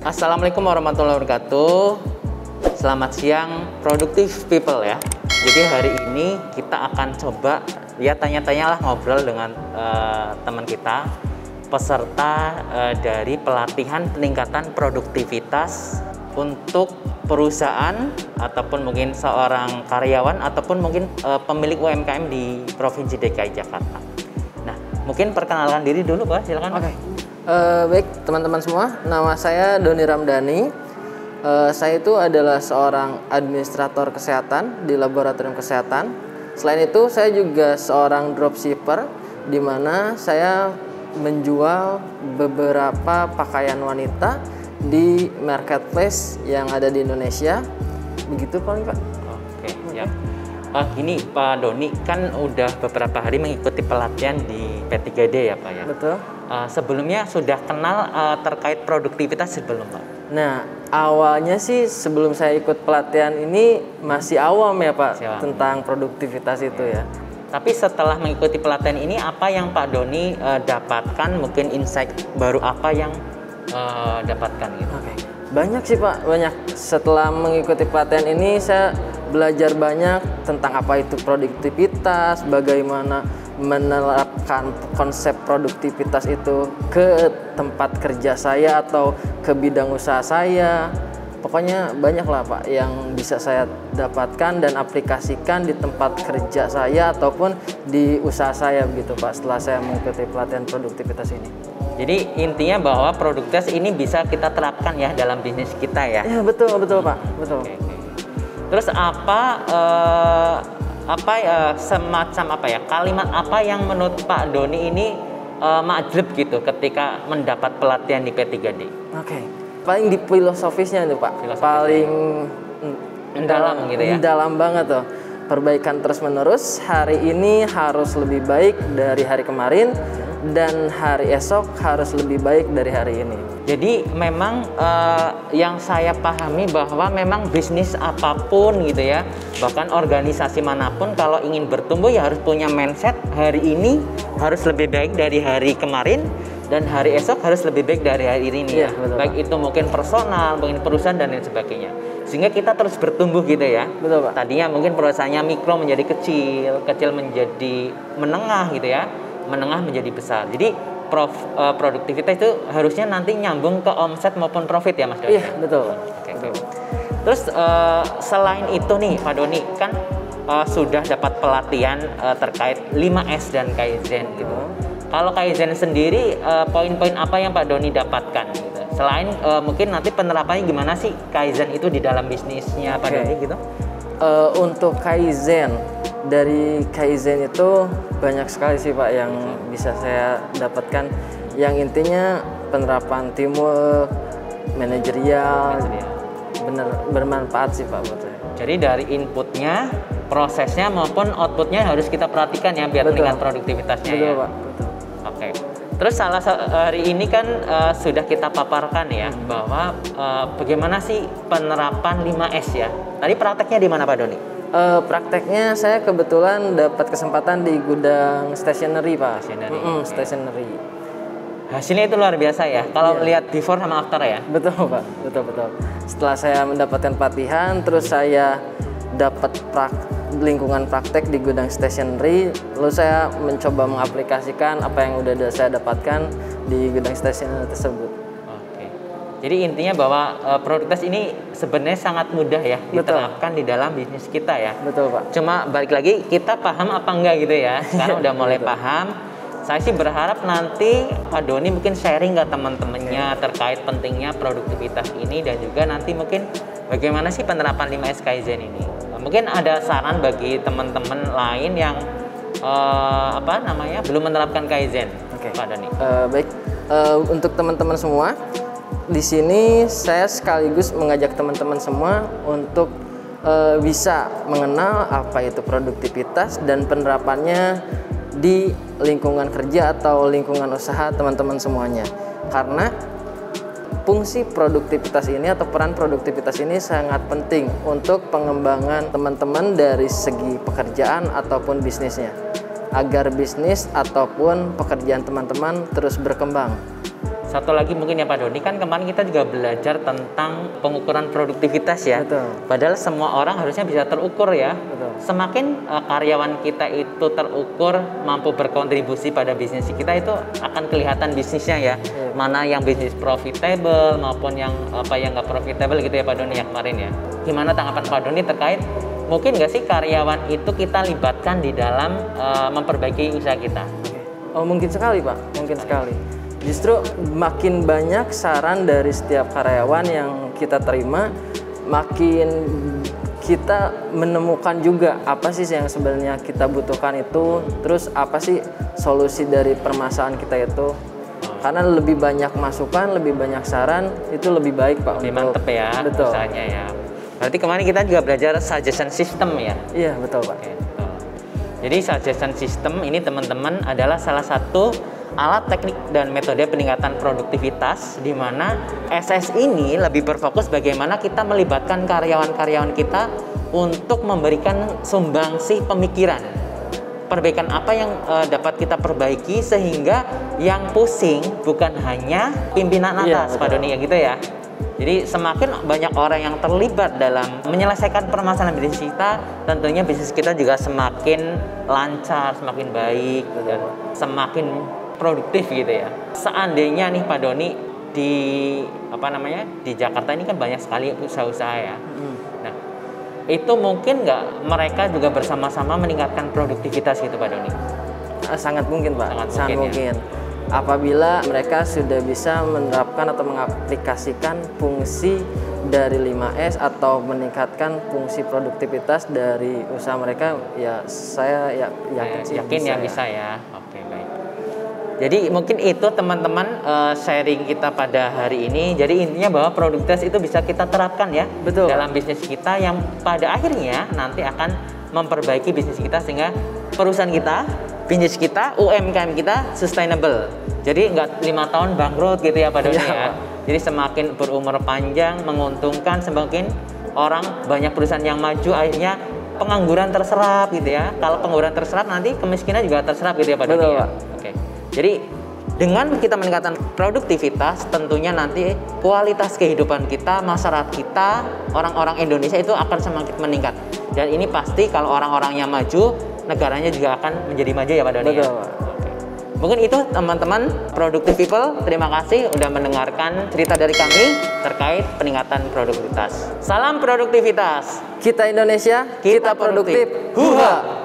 Assalamualaikum warahmatullahi wabarakatuh. Selamat siang, productive people ya. Jadi hari ini kita akan coba ya tanya-tanya lah, ngobrol dengan teman kita, peserta dari pelatihan peningkatan produktivitas untuk perusahaan ataupun mungkin seorang karyawan ataupun mungkin pemilik UMKM di Provinsi DKI Jakarta. Nah, mungkin perkenalkan diri dulu Pak, silakan. Oke. Baik teman-teman semua, nama saya Doni Ramdhani. Saya itu adalah seorang administrator kesehatan di laboratorium kesehatan. Selain itu saya juga seorang dropshipper, di mana saya menjual beberapa pakaian wanita di marketplace yang ada di Indonesia. Begitu paling Pak. Oke, ya. Gini Pak Doni, kan udah beberapa hari mengikuti pelatihan di P3D ya Pak ya? Betul. Sebelumnya sudah kenal terkait produktivitas sebelum Pak? Nah, awalnya sih sebelum saya ikut pelatihan ini masih awam ya Pak, tentang produktivitas itu ya. Tapi setelah mengikuti pelatihan ini, apa yang Pak Doni dapatkan, mungkin insight baru apa yang dapatkan gitu? Oke. Banyak sih Pak, banyak. Setelah mengikuti pelatihan ini saya belajar banyak tentang apa itu produktivitas, bagaimana menerapkan konsep produktivitas itu ke tempat kerja saya atau ke bidang usaha saya. Pokoknya banyak lah Pak yang bisa saya dapatkan dan aplikasikan di tempat kerja saya ataupun di usaha saya begitu Pak, setelah saya mengikuti pelatihan produktivitas ini. Jadi intinya bahwa produktivitas ini bisa kita terapkan ya dalam bisnis kita ya? Ya betul Pak, betul. Oke. Terus semacam apa ya, kalimat apa yang menurut Pak Doni ini majlub gitu ketika mendapat pelatihan di P3D? Oke. Paling di filosofisnya itu Pak, paling mendalam gitu ya? Dalam banget tuh. Perbaikan terus menerus, hari ini harus lebih baik dari hari kemarin dan hari esok harus lebih baik dari hari ini. Jadi memang yang saya pahami bahwa memang bisnis apapun gitu ya, bahkan organisasi manapun kalau ingin bertumbuh ya harus punya mindset hari ini harus lebih baik dari hari kemarin dan hari esok harus lebih baik dari hari ini ya. Betul, baik Pak. Itu mungkin personal, mungkin perusahaan dan lain sebagainya. Sehingga kita terus bertumbuh gitu ya. Betul Pak. Tadinya mungkin perusahaannya mikro menjadi kecil, kecil menjadi menengah gitu ya, menengah menjadi besar. Jadi produktivitas itu harusnya nanti nyambung ke omset maupun profit ya Mas Doni? Iya betul. Oke. Terus selain itu nih Pak Doni kan sudah dapat pelatihan terkait 5S dan Kaizen gitu. Kalau Kaizen sendiri poin-poin apa yang Pak Doni dapatkan gitu? Selain mungkin nanti penerapannya gimana sih Kaizen itu di dalam bisnisnya Pak Doni gitu? Untuk Kaizen, dari Kaizen itu banyak sekali sih Pak yang bisa saya dapatkan. Yang intinya penerapan teamwork, manajerial, bener bermanfaat sih Pak buat saya. Jadi dari inputnya, prosesnya maupun outputnya harus kita perhatikan ya biar meningkat produktivitasnya. Betul, ya. Pak. Betul. Oke. Terus hari ini kan sudah kita paparkan ya bahwa bagaimana sih penerapan 5S ya. Tadi prakteknya di mana Pak Doni? Prakteknya saya kebetulan dapat kesempatan di gudang stationery Pak. Stationery. Hasilnya itu luar biasa ya. Kalau lihat before sama after ya. Betul Pak, betul. Setelah saya mendapatkan pelatihan, terus saya dapat lingkungan praktek di gudang stationery, lalu saya mencoba mengaplikasikan apa yang udah saya dapatkan di gudang stationery tersebut. Oke. Jadi intinya bahwa produktivitas ini sebenarnya sangat mudah ya diterapkan di dalam bisnis kita ya. Betul Pak. Cuma balik lagi kita paham apa enggak gitu ya. Sekarang udah mulai paham. Saya sih berharap nanti Pak Doni mungkin sharing ke teman-temannya terkait pentingnya produktivitas ini dan juga nanti mungkin bagaimana sih penerapan 5S Kaizen ini. Mungkin ada saran bagi teman-teman lain yang belum menerapkan Kaizen, Pak Doni. Baik, untuk teman-teman semua, di sini saya sekaligus mengajak teman-teman semua untuk bisa mengenal apa itu produktivitas dan penerapannya di lingkungan kerja atau lingkungan usaha teman-teman semuanya. Karena fungsi produktivitas ini atau peran produktivitas ini sangat penting untuk pengembangan teman-teman dari segi pekerjaan ataupun bisnisnya, agar bisnis ataupun pekerjaan teman-teman terus berkembang. Satu lagi mungkin ya Pak Doni, kan kemarin kita juga belajar tentang pengukuran produktivitas ya. Betul. Padahal semua orang harusnya bisa terukur ya. Betul. Semakin karyawan kita itu terukur, mampu berkontribusi pada bisnis kita, itu akan kelihatan bisnisnya ya. Mana yang bisnis profitable maupun yang apa yang nggak profitable gitu ya Pak Doni ya kemarin ya. Gimana tanggapan Pak Doni terkait mungkin nggak sih karyawan itu kita libatkan di dalam memperbaiki usaha kita? Oh, mungkin sekali Pak, mungkin sekali. Justru makin banyak saran dari setiap karyawan yang kita terima, makin kita menemukan juga apa sih yang sebenarnya kita butuhkan itu, terus apa sih solusi dari permasalahan kita itu. Karena lebih banyak masukan, lebih banyak saran, itu lebih baik Pak. Lebih mantep ya. Betul. Usahanya ya. Berarti kemarin kita juga belajar suggestion system ya? Iya, betul Pak. Oke, betul. Jadi suggestion system ini teman-teman adalah salah satu alat teknik dan metode peningkatan produktivitas, di mana SS ini lebih berfokus bagaimana kita melibatkan karyawan-karyawan kita untuk memberikan sumbangsih pemikiran. Perbaikan apa yang dapat kita perbaiki sehingga yang pusing bukan hanya pimpinan atas, Pak Doni ya gitu ya. Jadi semakin banyak orang yang terlibat dalam menyelesaikan permasalahan bisnis kita, tentunya bisnis kita juga semakin lancar, semakin baik, dan semakin produktif gitu ya. Seandainya nih Pak Doni di di Jakarta ini kan banyak sekali usaha-usaha ya. Nah, itu mungkin nggak mereka juga bersama-sama meningkatkan produktivitas gitu Pak Doni? Sangat mungkin Pak, sangat mungkin. Ya. Apabila mereka sudah bisa menerapkan atau mengaplikasikan fungsi dari 5S atau meningkatkan fungsi produktivitas dari usaha mereka, ya saya yakin bisa ya. Oke, baik. Jadi mungkin itu teman-teman sharing kita pada hari ini. Jadi intinya bahwa produktivitas itu bisa kita terapkan ya. Betul. Dalam bisnis kita yang pada akhirnya nanti akan memperbaiki bisnis kita sehingga perusahaan kita, bisnis kita, UMKM kita sustainable. Jadi nggak 5 tahun bangkrut gitu ya Pak Doni ya. Jadi semakin berumur panjang, menguntungkan, semakin orang banyak perusahaan yang maju, akhirnya pengangguran terserap gitu ya. Kalau pengangguran terserap nanti kemiskinan juga terserap gitu ya Pak Doni ya. Oke. Jadi dengan kita meningkatkan produktivitas, tentunya nanti kualitas kehidupan kita, masyarakat kita, orang-orang Indonesia itu akan semakin meningkat. Dan ini pasti kalau orang-orangnya maju, negaranya juga akan menjadi maju ya Pak Doni. Betul, ya? Pak. Mungkin itu teman-teman Productive People, terima kasih udah mendengarkan cerita dari kami terkait peningkatan produktivitas. Salam produktivitas. Kita Indonesia, kita produktif. Huha.